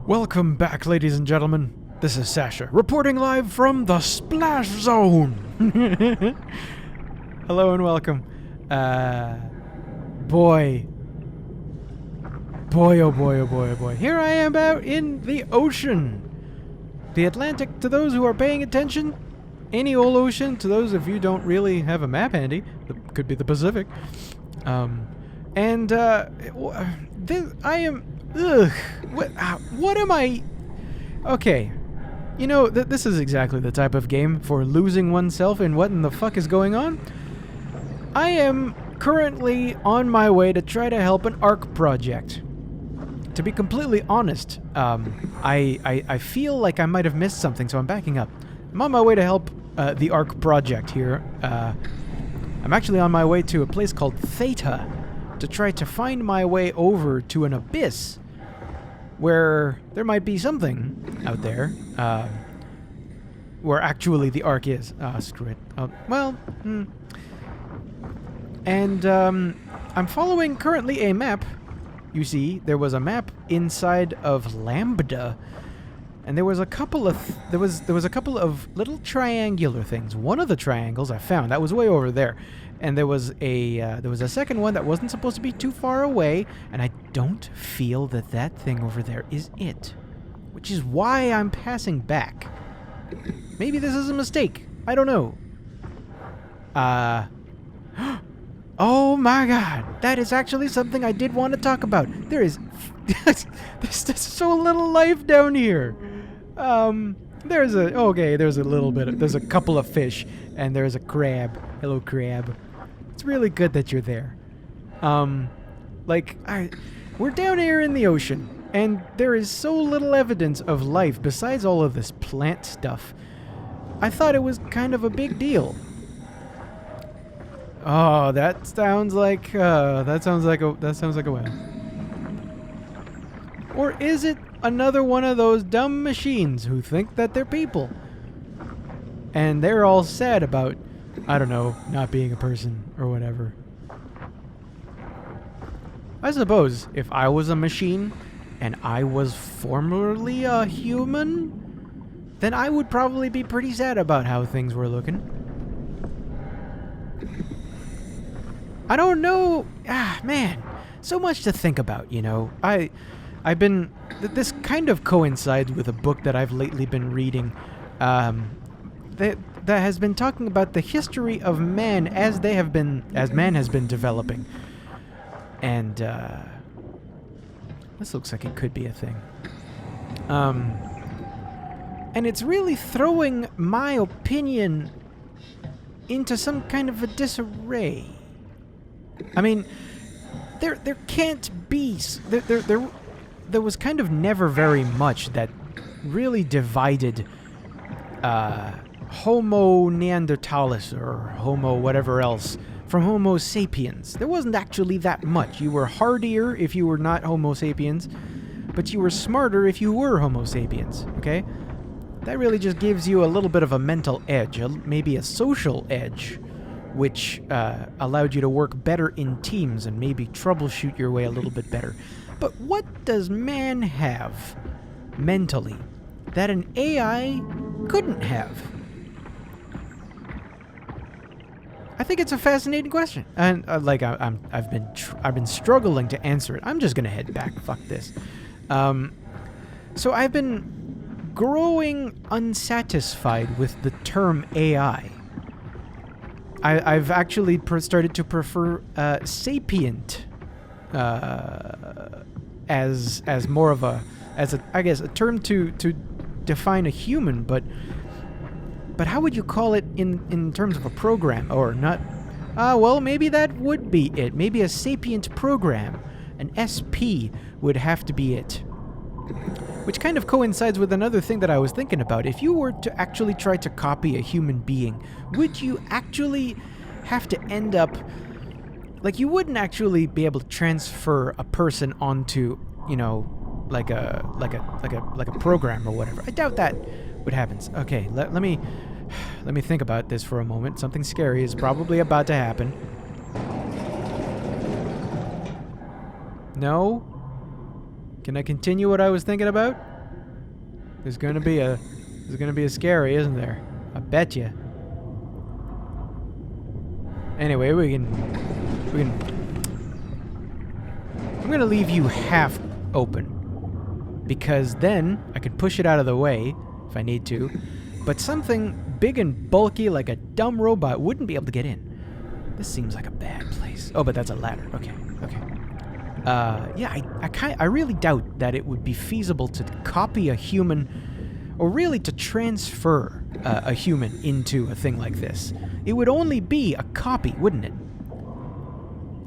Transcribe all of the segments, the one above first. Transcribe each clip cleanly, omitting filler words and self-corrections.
Welcome back, ladies and gentlemen. This is Sasha, reporting live from the Splash Zone. Hello and welcome. Boy, oh boy, oh boy, oh boy. Here I am out in the ocean. The Atlantic, to those who are paying attention. Any old ocean, to those of you who don't really have a map handy. Could be the Pacific. I am... Ugh. What am I... Okay. You know, this is exactly the type of game for losing oneself in what in the fuck is going on. I am currently on my way to try to help an ARC project. To be completely honest, I feel like I might have missed something, so I'm backing up. I'm on my way to help the ARC project here. I'm actually on my way to a place called Theta to try to find my way over to an abyss where there might be something out there, where actually the ARC is. Screw it. And I'm following currently a map. You see, there was a map inside of Lambda, and there was a couple of there was a couple of little triangular things. One of the triangles I found that was way over there, and there was a second one that wasn't supposed to be too far away, and I don't feel that thing over there is it, which is why I'm passing back. Maybe this is a mistake. I don't know. Oh my god, that is actually something I did want to talk about. There's so little life down here. There's a couple of fish, and there's a crab. Hello, crab. It's really good that you're there. We're down here in the ocean, and there is so little evidence of life besides all of this plant stuff. I thought it was kind of a big deal. Oh, that sounds like a whale. Or is it another one of those dumb machines who think that they're people? And they're all sad about, I don't know, not being a person or whatever. I suppose if I was a machine and I was formerly a human, then I would probably be pretty sad about how things were looking. I don't know. Man, so much to think about, you know. This kind of coincides with a book that I've lately been reading that has been talking about the history of man as man has been developing. And this looks like it could be a thing. And it's really throwing my opinion into some kind of a disarray. I mean, there can't be... There was kind of never very much that really divided Homo neanderthalis or Homo whatever else from Homo sapiens. There wasn't actually that much. You were hardier if you were not Homo sapiens, but you were smarter if you were Homo sapiens, okay? That really just gives you a little bit of a mental edge, maybe a social edge, which allowed you to work better in teams and maybe troubleshoot your way a little bit better. But what does man have mentally that an AI couldn't have? I think it's a fascinating question, and I've been struggling to answer it. I'm just gonna head back. Fuck this. So I've been growing unsatisfied with the term AI. I've actually started to prefer sapient as more of a term to define a human, but how would you call it in terms of a program or not? Well, maybe that would be it. Maybe a sapient program, an SP would have to be it. Which kind of coincides with another thing that I was thinking about. If you were to actually try to copy a human being, would you actually have to end up... Like, you wouldn't actually be able to transfer a person onto, you know, like a program or whatever. I doubt that would happen. Okay, let me think about this for a moment. Something scary is probably about to happen. No? Can I continue what I was thinking about? There's gonna be a scary, isn't there? I bet you. Anyway, we can. I'm gonna leave you half open, because then I can push it out of the way if I need to. But something big and bulky like a dumb robot wouldn't be able to get in. This seems like a bad place. Oh, but that's a ladder. Okay. Yeah, I really doubt that it would be feasible to copy a human, or really to transfer a human into a thing like this. It would only be a copy, wouldn't it?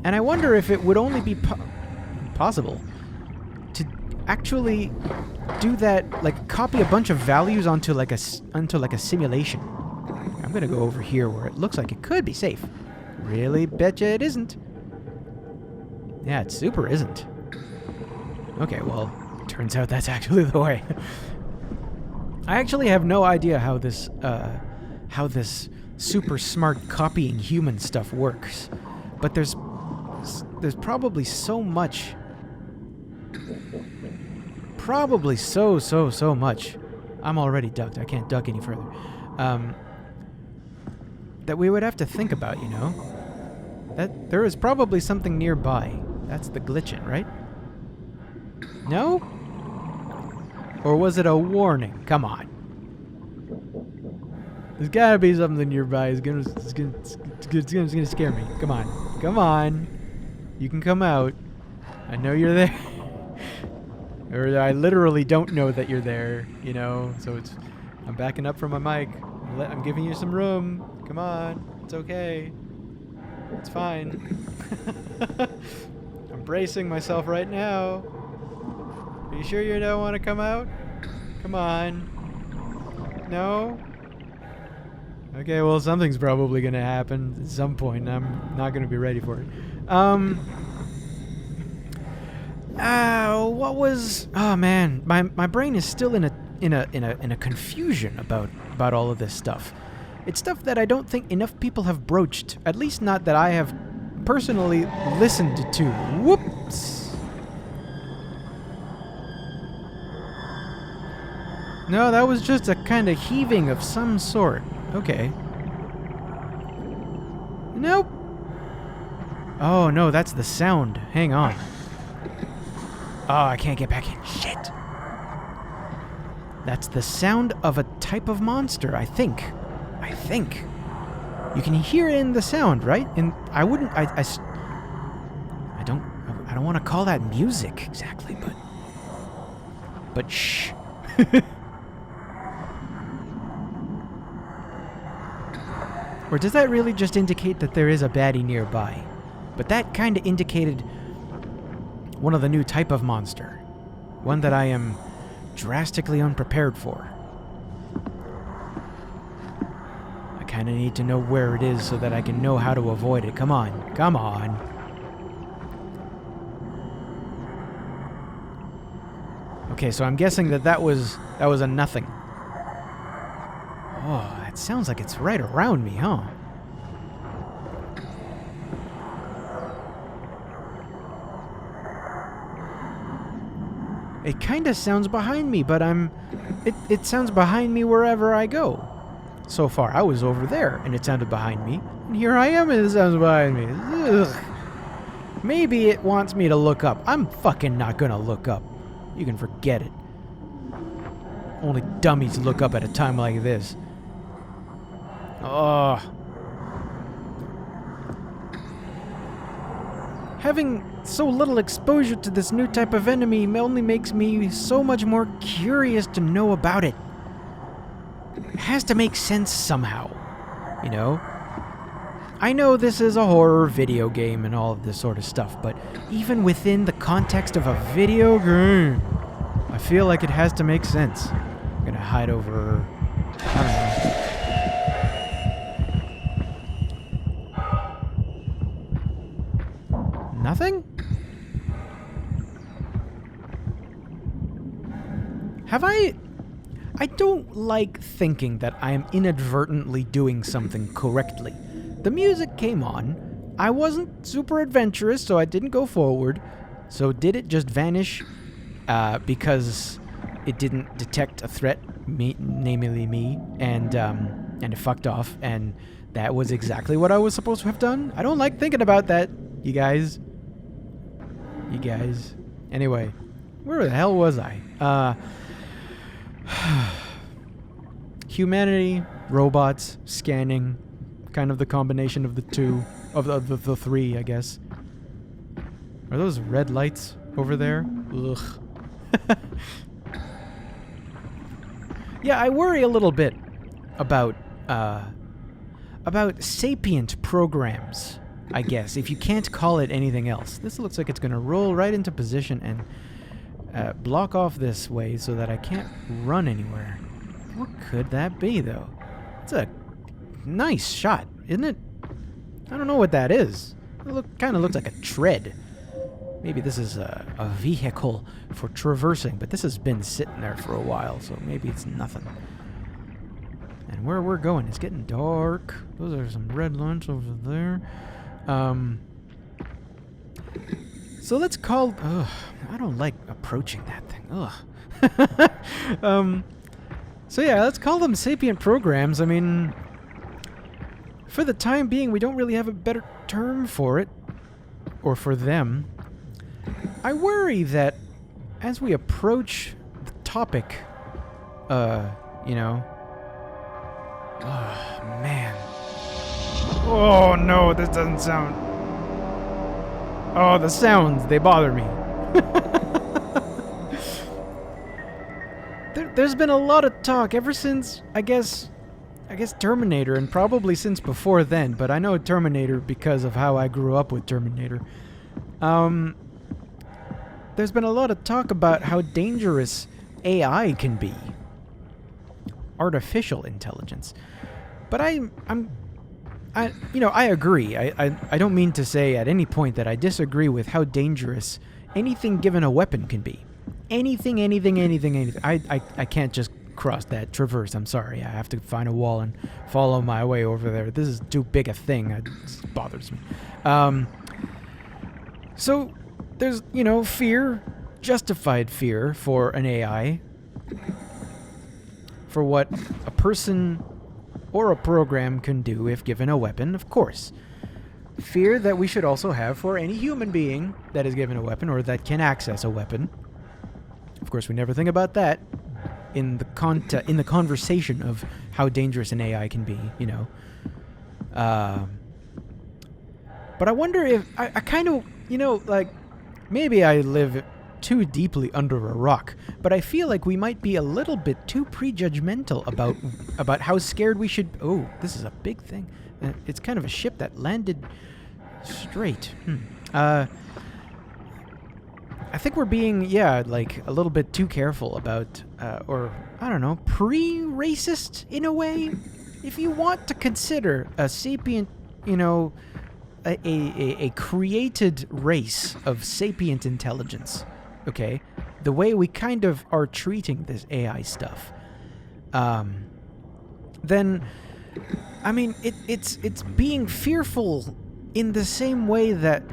And I wonder if it would only be possible to actually do that, like copy a bunch of values onto like a simulation. I'm gonna go over here where it looks like it could be safe. Really betcha it isn't. Yeah, it super isn't. Okay, well, turns out that's actually the way. I actually have no idea how this super smart copying human stuff works, but there's probably so much. Probably so much. I'm already ducked. I can't duck any further. That we would have to think about, you know? That there is probably something nearby. That's the glitching, right? No? Or was it a warning? Come on. There's gotta be something nearby. It's gonna scare me. Come on. Come on. You can come out. I know you're there. Or I literally don't know that you're there, you know? So I'm backing up from my mic. I'm giving you some room. Come on. It's okay. It's fine. I'm bracing myself right now. Are you sure you don't want to come out? Come on. No? Okay, well, something's probably going to happen at some point, and I'm not going to be ready for it. What was... Oh, man. My brain is still in a confusion about all of this stuff. It's stuff that I don't think enough people have broached. At least not that I have personally listened to. Whoops! No, that was just a kind of heaving of some sort. Okay. Nope. Oh, no, that's the sound. Hang on. Oh, I can't get back in. Shit. That's the sound of a type of monster, I think. You can hear it in the sound, right? And I wouldn't... I don't want to call that music exactly, but shh. Or does that really just indicate that there is a baddie nearby? But that kind of indicated one of the new type of monster. One that I am drastically unprepared for. I kind of need to know where it is so that I can know how to avoid it. Come on. Come on. Okay, so I'm guessing that was a nothing. Oh, it sounds like it's right around me, huh? It kind of sounds behind me, but it sounds behind me wherever I go. So far, I was over there, and it sounded behind me. And here I am, and it sounds behind me. Ugh. Maybe it wants me to look up. I'm fucking not gonna look up. You can forget it. Only dummies look up at a time like this. Ugh. Having so little exposure to this new type of enemy only makes me so much more curious to know about it. It has to make sense somehow, you know? I know this is a horror video game and all of this sort of stuff, but even within the context of a video game, I feel like it has to make sense. I'm gonna hide over... I don't know. Nothing? Have I don't like thinking that I am inadvertently doing something correctly. The music came on. I wasn't super adventurous, so I didn't go forward. So did it just vanish? Because it didn't detect a threat, namely me, and it fucked off, and that was exactly what I was supposed to have done. I don't like thinking about that, you guys. Anyway, where the hell was I? Humanity, robots, scanning, kind of the combination of the two, of the three, I guess. Are those red lights over there? Ugh. Yeah, I worry a little bit about sapient programs, I guess, if you can't call it anything else. This looks like it's going to roll right into position and block off this way so that I can't run anywhere. What could that be, though? It's a nice shot, isn't it? I don't know what that is. It kind of looks like a tread. Maybe this is a vehicle for traversing, but this has been sitting there for a while, so maybe it's nothing. And where we're going, it's getting dark. Those are some red lines over there. So let's call... Ugh, I don't like approaching that thing. Ugh. So yeah, let's call them sapient programs. I mean, for the time being, we don't really have a better term for it, or for them. I worry that as we approach the topic, you know... Oh, man. Oh, no, this doesn't sound... Oh, the sounds, they bother me. There's been a lot of talk ever since, I guess Terminator, and probably since before then, but I know Terminator because of how I grew up with Terminator. There's been a lot of talk about how dangerous AI can be. Artificial intelligence. But I agree. I don't mean to say at any point that I disagree with how dangerous anything given a weapon can be. Anything. I can't just cross that traverse. I'm sorry. I have to find a wall and follow my way over there. This is too big a thing. It bothers me. So there's, fear, justified fear for an AI, for what a person or a program can do if given a weapon, of course. Fear that we should also have for any human being that is given a weapon or that can access a weapon. Of course, we never think about that in the conversation of how dangerous an AI can be, But I wonder if I kind of, maybe I live too deeply under a rock, but I feel like we might be a little bit too prejudgmental about how scared we should... Oh, this is a big thing. It's kind of a ship that landed straight. I think we're being, a little bit too careful about, or, I don't know, pre-racist in a way? If you want to consider a sapient, a created race of sapient intelligence, okay, the way we kind of are treating this AI stuff, then, I mean, it's being fearful in the same way that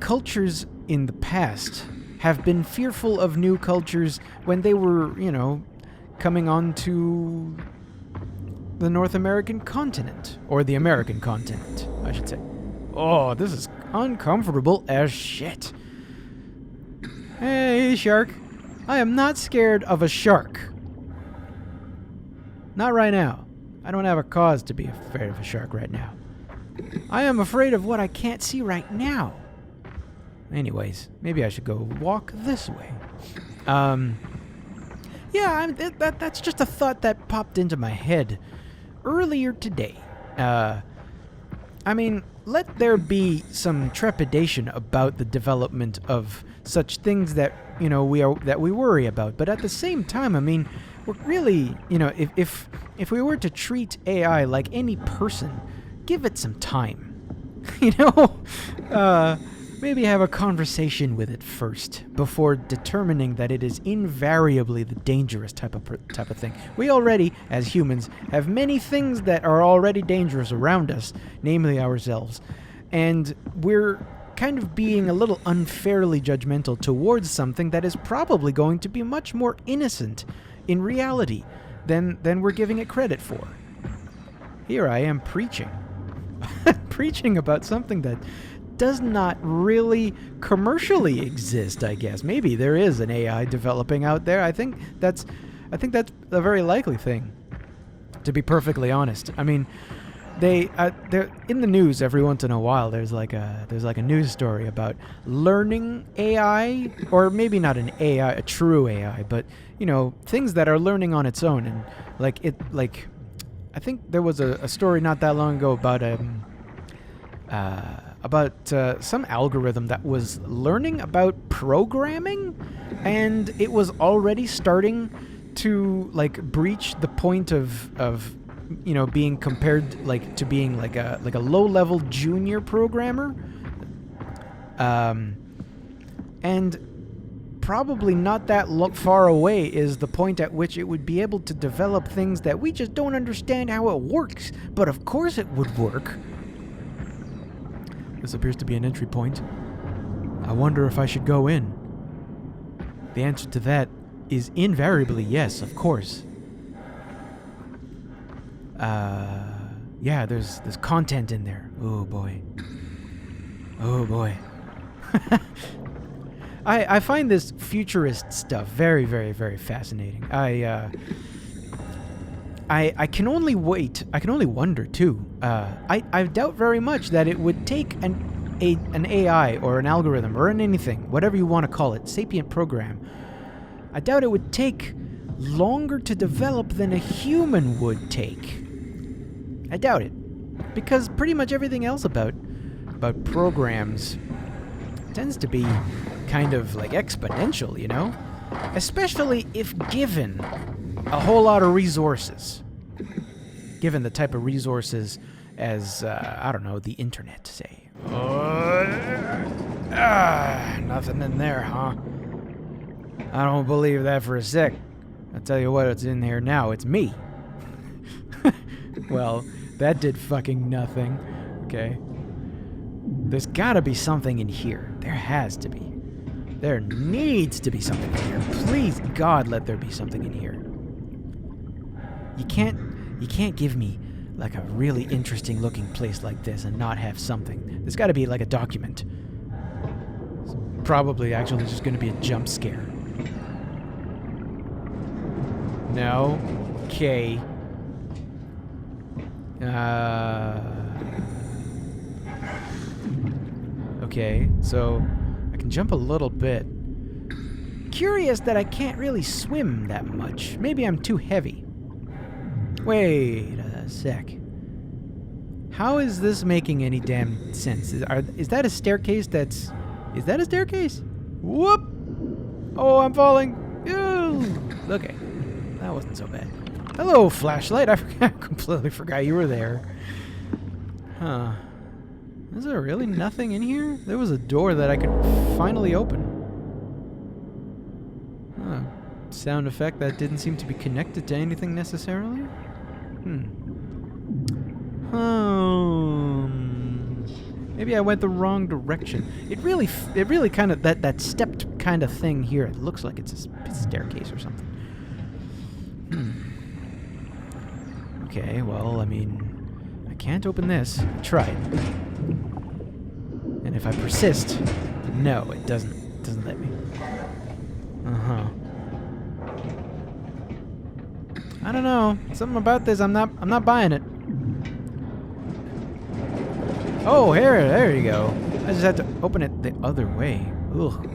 cultures in the past have been fearful of new cultures when they were, coming onto the North American continent, or the American continent, I should say. Oh, this is uncomfortable as shit. Hey, shark. I am not scared of a shark. Not right now. I don't have a cause to be afraid of a shark right now. I am afraid of what I can't see right now. Anyways, maybe I should go walk this way. That's just a thought that popped into my head earlier today. Let there be some trepidation about the development of such things that, we worry about. But at the same time, we're really, if we were to treat AI like any person, give it some time. Maybe have a conversation with it first before determining that it is invariably the dangerous type of thing. We already, as humans, have many things that are already dangerous around us, namely ourselves, and we're kind of being a little unfairly judgmental towards something that is probably going to be much more innocent in reality than we're giving it credit for. Here I am preaching. Preaching about something that does not really commercially exist, I guess. Maybe there is an AI developing out there. I think that's a very likely thing, to be perfectly honest. I mean, they're in the news every once in a while. There's like a news story about learning AI, or maybe not an AI, a true AI, but things that are learning on its own. And I think there was a story not that long ago about some algorithm that was learning about programming, and it was already starting to breach the point of being compared to being like a low-level junior programmer, and probably not that far away is the point at which it would be able to develop things that we just don't understand how it works, but of course it would work. This appears to be an entry point. I wonder if I should go in. The answer to that is invariably yes, of course. Yeah, there's content in there. Oh boy. Oh boy. I find this futurist stuff very, very, very fascinating. I can only wonder too. I doubt very much that it would take an AI or an algorithm or anything, whatever you want to call it, sapient program. I doubt it would take longer to develop than a human would take. I doubt it, because pretty much everything else about programs tends to be kind of exponential, especially if given a whole lot of resources. Given the type of resources as, I don't know, the internet, say. Nothing in there, huh? I don't believe that for a sec. I'll tell you what's in here now. It's me. Well, that did fucking nothing. Okay. There's gotta be something in here. There has to be. There needs to be something in here. Please, God, let there be something in here. You can't give me a really interesting looking place like this and not have something. There's gotta be a document. It's probably actually just gonna be a jump scare. No. Okay. Okay, so I can jump a little bit. Curious that I can't really swim that much. Maybe I'm too heavy. Wait a sec. How is this making any damn sense? Is that a staircase that's... Is that a staircase? Whoop! Oh, I'm falling. Ew. Okay. That wasn't so bad. Hello, flashlight. I completely forgot you were there. Huh. Is there really nothing in here? There was a door that I could finally open. Huh. Sound effect that didn't seem to be connected to anything necessarily? Maybe I went the wrong direction. It really kind of, that stepped kind of thing here, it looks like it's a staircase or something. Okay, well, I mean, I can't open this. I tried. And if I persist, no, it doesn't let me. I don't know. Something about this, I'm not buying it. Oh, there you go. I just had to open it the other way. Ugh.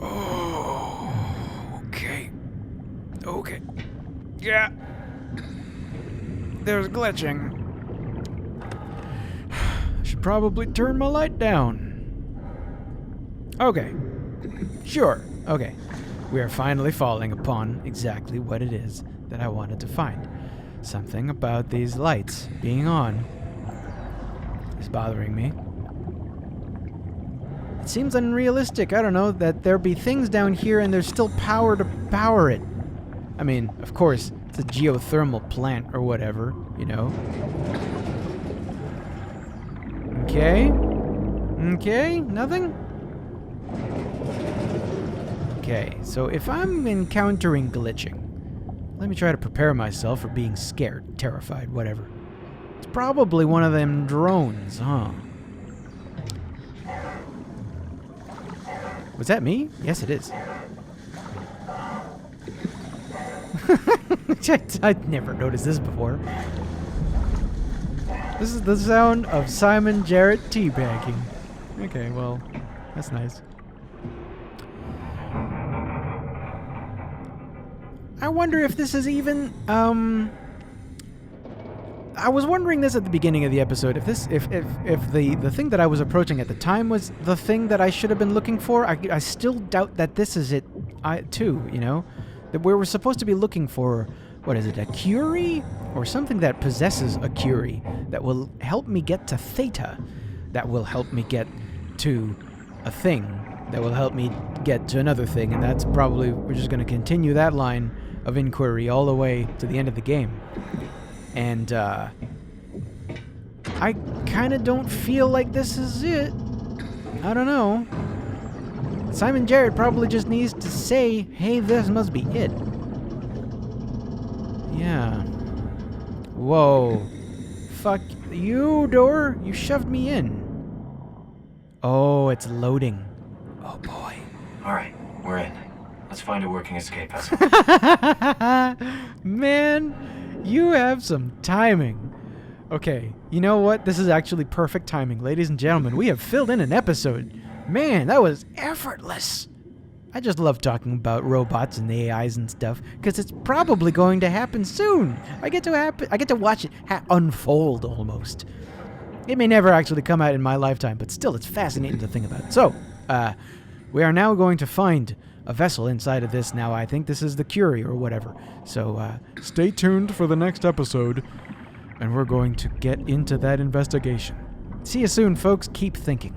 Oh, okay. Yeah. There's glitching. I should probably turn my light down. Okay. Sure. Okay. We are finally falling upon exactly what it is that I wanted to find. Something about these lights being on is bothering me. It seems unrealistic, I don't know, that there be things down here and there's still power to power it. I mean, of course, it's a geothermal plant or whatever, you know. Okay. Okay, nothing? Okay, so if I'm encountering glitching, let me try to prepare myself for being scared, terrified, whatever. It's probably one of them drones, huh? Was that me? Yes, it is. I'd never noticed this before. This is the sound of Simon Jarrett teabagging. Okay, well, that's nice. I wonder if this is even, I was wondering this at the beginning of the episode. If the thing that I was approaching at the time was the thing that I should have been looking for. I still doubt that this is it, too, you know? That we were supposed to be looking for, what is it, a Curie? Or something that possesses a Curie that will help me get to Theta. That will help me get to a thing. That will help me get to another thing. And that's probably, we're just going to continue that line of inquiry all the way to the end of the game. And, I kind of don't feel like this is it. I don't know. Simon Jarrett probably just needs to say, hey, this must be it. Yeah. Whoa. Fuck you, door. You shoved me in. Oh, it's loading. Oh, boy. All right, we're in. Let's find a working escape vessel. Man, you have some timing. Okay, you know what? This is actually perfect timing. Ladies and gentlemen, we have filled in an episode. Man, that was effortless. I just love talking about robots and AIs and stuff because it's probably going to happen soon. I get to watch it unfold almost. It may never actually come out in my lifetime, but still, it's fascinating to think about. So, we are now going to find a vessel inside of this. Now, I think this is the Curie or whatever. So, stay tuned for the next episode, and we're going to get into that investigation. See you soon, folks. Keep thinking.